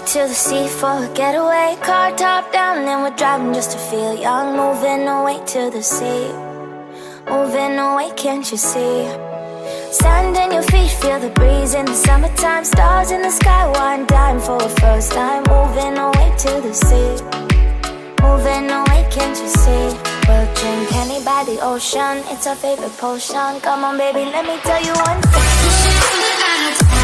to the sea for a getaway. Car top down and we're driving just to feel young. Moving away to the sea, moving away, can't you see? Sand in your feet, feel the breeze in the summertime. Stars in the sky, one dime for a first time. Moving away to the sea, moving away, can't you see? We'll drink honey by the ocean, it's our favorite potion. Come on baby, let me tell you one thing.